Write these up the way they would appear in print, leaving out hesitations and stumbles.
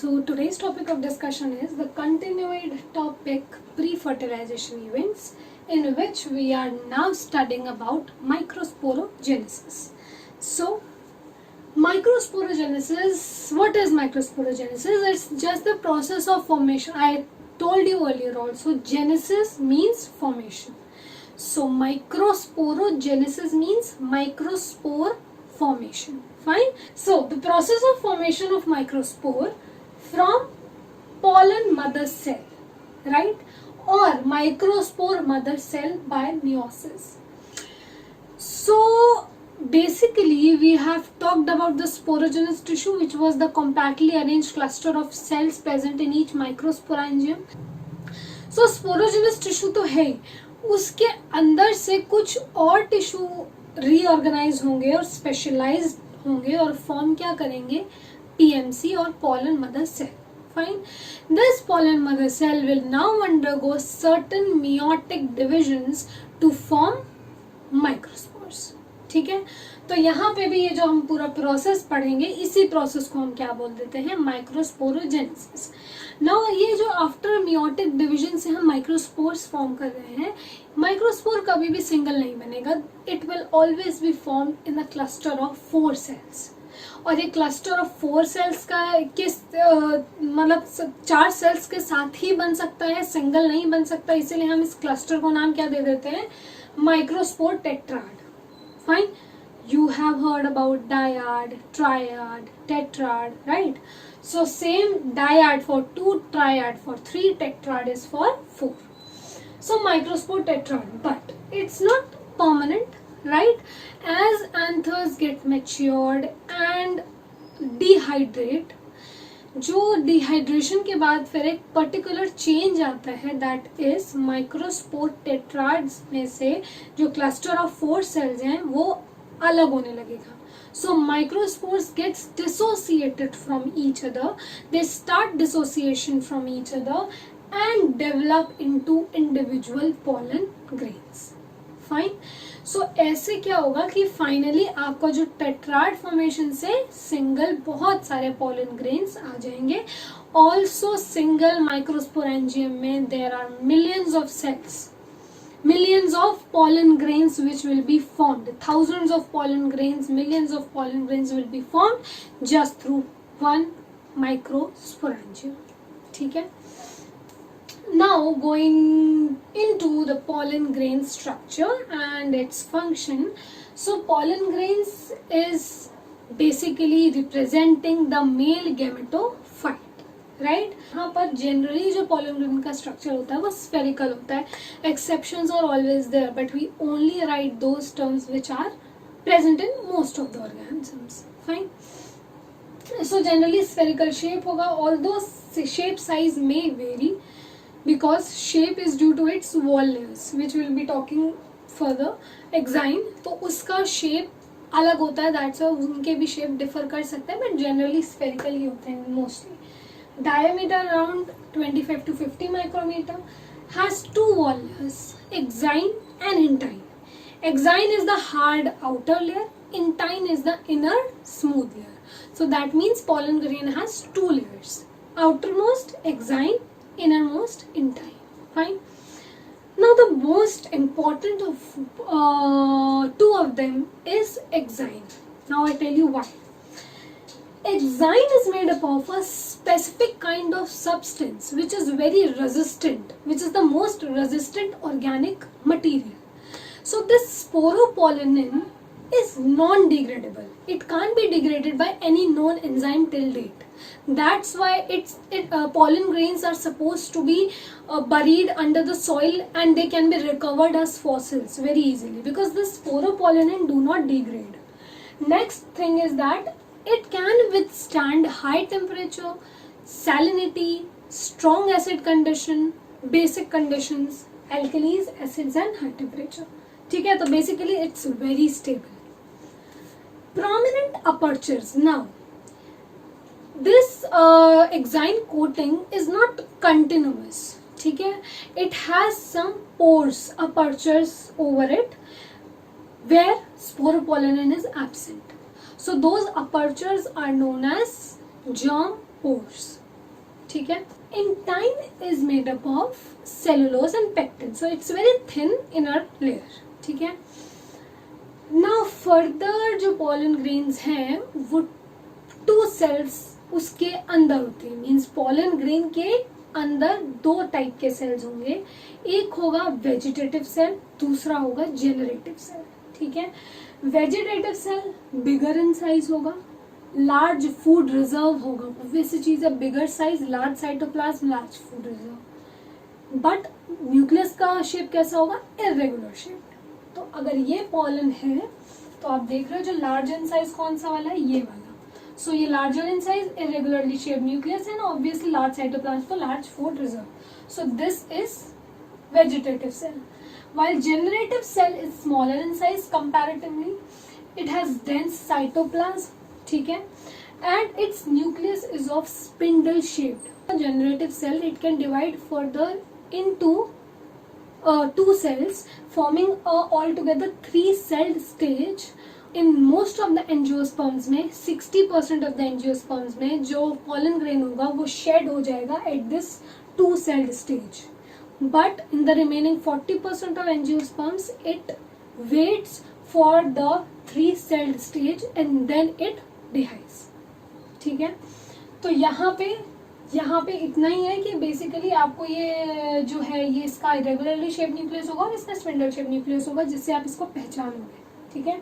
So today's topic of discussion is the continued topic pre-fertilization events, in which we are now studying about microsporogenesis. So microsporogenesis, what is microsporogenesis? It's just the process of formation. I told you earlier also, genesis means formation. So microsporogenesis means microspore formation. Fine. So the process of formation of microspore from pollen mother cell, right? Or microspore mother cell by meiosis. So basically we have talked about the sporogenous tissue, which was the compactly arranged cluster of cells present in each microsporangium. So sporogenous tissue तो है, उसके अंदर से कुछ और tissue reorganise होंगे और specialised होंगे और फॉर्म क्या करेंगे, PMC और pollen mother cell. Fine. This pollen mother cell will now undergo certain meiotic divisions to form microspores. ठीक है, तो यहाँ पे भी ये जो हम पूरा प्रोसेस पढ़ेंगे, इसी प्रोसेस को हम क्या बोल देते हैं, माइक्रोस्पोरोजेनेसिस. नाउ ये जो आफ्टर मियोटिक डिवीजन से हम माइक्रोस्पोर्स फॉर्म कर रहे हैं, माइक्रोस्पोर कभी भी सिंगल नहीं बनेगा. It will always be form in a cluster of 4 cells. और ये क्लस्टर ऑफ 4 सेल्स का किस मतलब 4 सेल्स के साथ ही बन सकता है, सिंगल नहीं बन सकता. इसीलिए हम इस क्लस्टर को नाम क्या दे देते हैं, microspore tetrad. Fine. You have heard about dyad, triad, tetrad, right? So same dyad for 2, triad for 3, tetrad is for 4. So microspore tetrad, but it's not permanent, right? As anthers get matured and dehydrate, जो dehydration के बाद फिर एक particular change आता है, that is microspore टेट्राड्स में से जो क्लस्टर ऑफ 4 सेल्स हैं वो अलग होने लगेगा. So microspores gets dissociated from each other, they start dissociation from each other and develop into individual pollen grains. Fine. So ऐसे क्या होगा कि फाइनली आपका जो टेट्राड फॉर्मेशन से सिंगल बहुत सारे पॉलन ग्रेन्स आ जाएंगे. ऑल्सो सिंगल माइक्रोस्पोरेंजियम में there are millions of cells, millions of pollen grains which will be formed. Thousands of pollen grains, millions of pollen grains will be formed just through one microsporangium. ठीक है. Now going into the pollen grain structure and its function. So pollen grains is basically representing the male gametophyte, right? यहाँ पर generally जो pollen grain का structure होता है वो spherical होता है. Exceptions are always there, but we only write those terms which are present in most of the organisms. Fine. So generally spherical shape होगा, although shape size may vary because shape is due to its wall layers, which we will be talking further. Exine तो उसका shape अलग होता है, that's why उनके भी shape differ कर सकते हैं, but generally spherical ही होते हैं mostly. Diameter around 25 to 50 micrometer, has 2 wall layers, exine and intine. Exine is the hard outer layer, intine is the inner smooth layer. So that means pollen grain has 2 layers, outermost exine, innermost intine. Fine. Now the most important of 2 of them is exine. Now I tell you why. Exine is made up of a specific kind of substance which is very resistant, which is the most resistant organic material. So this sporopollenin is non-degradable. It can't be degraded by any known enzyme till date. That's why pollen grains are supposed to be buried under the soil and they can be recovered as fossils very easily because the sporopollenin do not degrade. Next thing is that it can withstand high temperature, salinity, strong acid condition, basic conditions, alkalis, acids and high temperature. ठीक है, तो basically it's very stable. Prominent apertures. Now this exine coating is not continuous. ठीक है, it has some pores, apertures over it where sporopollenin is absent. So those apertures are known as germ pores. ठीक है. Intine is made up of cellulose and pectin, so it's very thin inner layer. ठीक है. Now further जो pollen grains हैं वो 2 cells उसके अंदर होते हैं. मीन्स pollen grain के अंदर 2 टाइप के सेल्स होंगे. एक होगा वेजिटेटिव सेल, दूसरा होगा जेनरेटिव सेल. ठीक है. Vegetative cell bigger in size होगा, लार्ज फूड रिजर्व होगा. वैसी चीज है, bigger size, large cytoplasm, large food reserve. But nucleus का शेप कैसा होगा? Irregular shape. तो अगर ये पॉलन है तो आप देख रहे हो जो लार्ज इन साइज कौन सा वाला है? ये वाला. सो ये larger in size, irregularly shaped nucleus and obviously large cytoplasm for large food reserve. So this is vegetative cell. While generative cell is smaller in size comparatively, it has dense cytoplasm. ठीक है. And its nucleus is of spindle shaped. A generative cell, it can divide further into 2 cells, forming a altogether 3-celled stage. In most of the angiosperms में 60% of the angiosperms में जो pollen grain होगा वो shed हो जाएगा at this 2-celled stage. But in the remaining 40% of angiosperms, it waits for the 3-celled stage and then it divides. ठीक है. तो यहाँ पे इतना ही है कि बेसिकली आपको ये जो है ये इसका इरेगुलरली शेप न्यूक्लियस होगा और इसका स्पिंडल शेप न्यूक्लियस होगा, जिससे आप इसको पहचानोगे. ठीक है.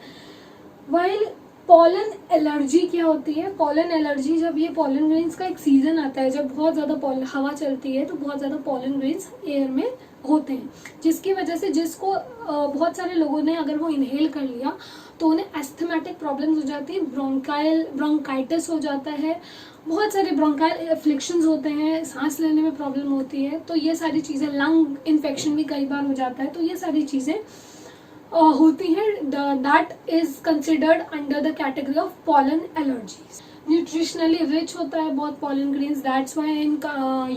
वाइल पॉलन एलर्जी क्या होती है? पॉलन एलर्जी, जब ये पॉलन ग्रेन्स का एक सीजन आता है, जब बहुत ज़्यादा पॉलन हवा चलती है तो बहुत ज़्यादा पॉलन ग्रेन्स एयर में होते हैं, जिसकी वजह से जिसको बहुत सारे लोगों ने अगर वो इनहेल कर लिया तो उन्हें एस्थमेटिक प्रॉब्लम्स हो जाती है, ब्रोंकाइटिस हो जाता है, बहुत सारे ब्रोंकाइल एफ्लिक्शंस होते हैं, सांस लेने में प्रॉब्लम होती है. तो ये सारी चीज़ें, लंग इन्फेक्शन भी कई बार हो जाता है. तो ये सारी चीज़ें होती हैं. That is considered under the category of pollen allergies. Nutritionally rich होता है बहुत pollen grains. That's why in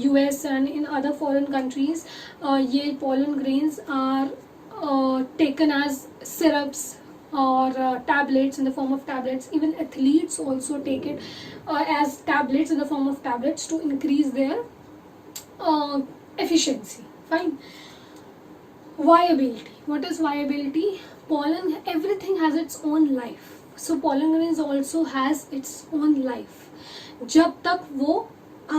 US and in other foreign countries ये pollen grains are taken as syrups or tablets, in the form of tablets. Even athletes also take it as tablets, in the form of tablets, to increase their efficiency. Fine. Viability. What is viability? Pollen, everything has its own life. So pollen grains also has its own life. जब तक वो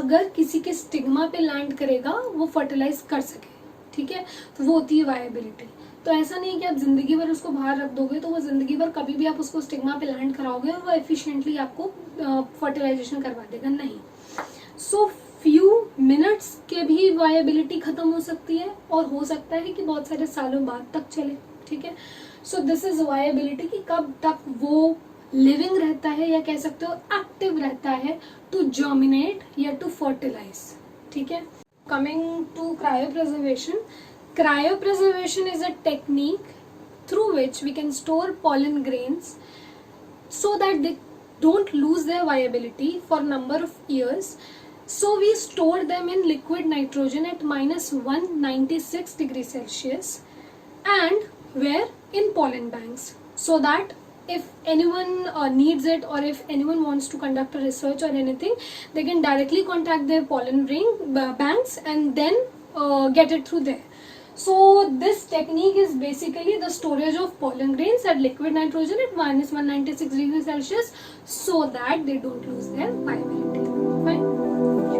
अगर किसी के stigma पे land करेगा वो fertilise कर सके. ठीक है. तो वो होती है वायबिलिटी. तो ऐसा नहीं है कि आप जिंदगी भर उसको बाहर रख दोगे तो वो जिंदगी भर कभी भी आप उसको स्टिग्मा पे लैंड कराओगे और वो एफिशिएंटली आपको फर्टिलाइजेशन करवा देगा. नहीं. सो फ्यू मिनट्स के भी वायबिलिटी खत्म हो सकती है और हो सकता है कि बहुत सारे सालों बाद तक चले. ठीक है. सो दिस इज वायबिलिटी कि कब तक वो लिविंग रहता है या कह सकते हो एक्टिव रहता है टू जर्मिनेट या टू फर्टिलाइज. ठीक है. Coming to cryopreservation. Cryopreservation is a technique through which we can store pollen grains so that they don't lose their viability for a number of years. So we store them in liquid nitrogen at -196 degrees Celsius and where in pollen banks, so that if anyone needs it or if anyone wants to conduct a research or anything, they can directly contact their pollen banks and then get it through there. So this technique is basically the storage of pollen grains at liquid nitrogen at -196 degrees Celsius so that they don't lose their viability. Fine.